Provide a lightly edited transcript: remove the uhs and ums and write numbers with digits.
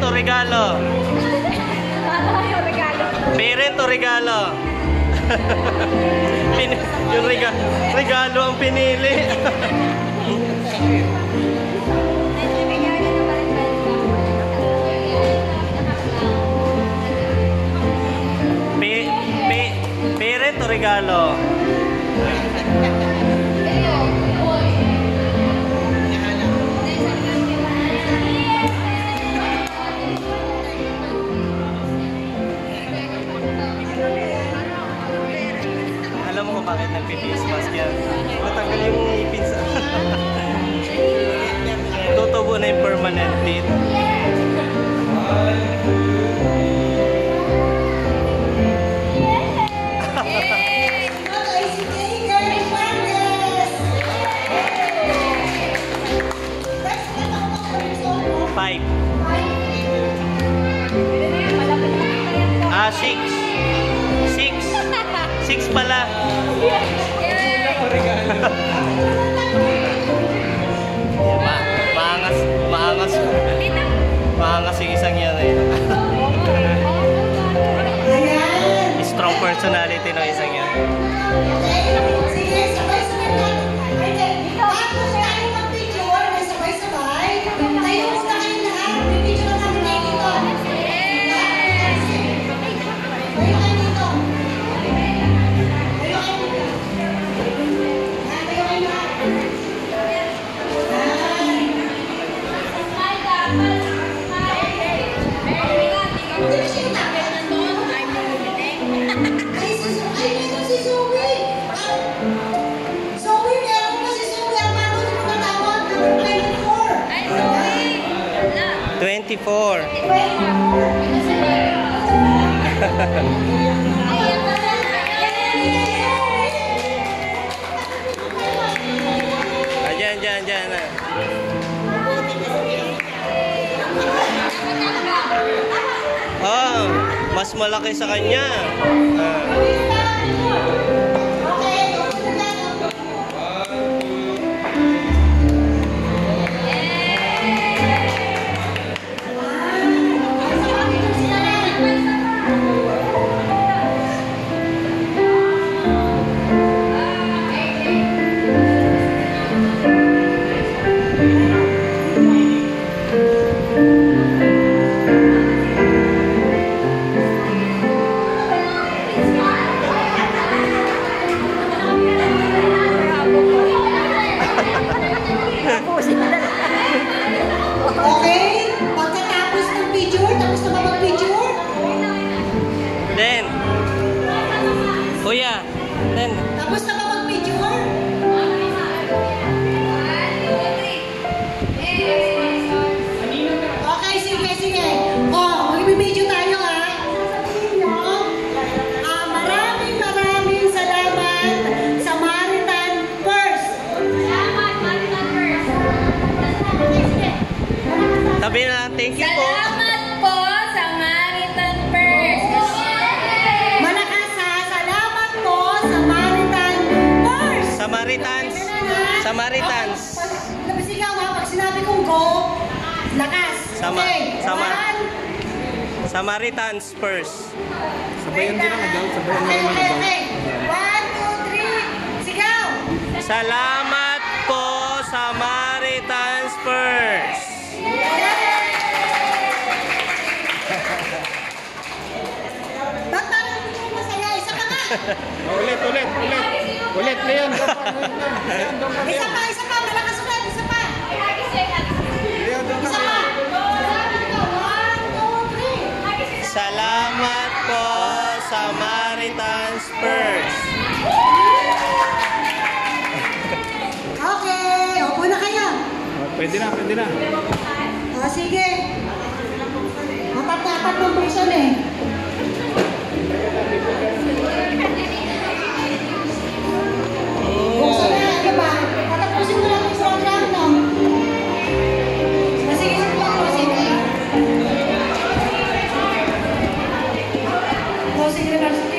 o regalo? Parent o regalo? Yung regalo ang pinili. Parent o regalo? Alam mo kung bakit nagpipiis mask yan? Matanggal yung ngipin sa... Tutubo na yung permanent teeth. Five. Ah, six. Six pala. Maangas yung isang yan eh. Strong personality ng isang yan. Four. Diyan. Oh, mas malaki sa kanya. Okay, pagkatapos ng picture, tapos na ba mag-picture? Then, kuya, then. Tapos na ba mag-picture? Okay, sige. Oh, mag-video tayo ha. Maraming salamat sa Maritan First. Sabi na, thank you po. Salamat po sa Maritan First. Malakas ha, salamat po sa Maritan First. Samaritans. Napisigaw ha, pag sinabi kong go, lakas. Okay, Samaritans first. Sabayan din ang agaw. Okay. 1, 2, 3, sigaw. Salamat po Samaritans first. Ba't parang hindi mo masaya? Isa pa nga. Ulit, Leon. Isa pa. Malakas ulit. Isa pa. Leon, doon ka. Isa pa. 1, 2, 3. Salamat po Samaritans first. Okay. Upo na kayo. Pwede na. O, sige. Apat ng person eh. Buksan na, di ba? Tatapusin mo lang yung program, no? Sige. Closing remarks.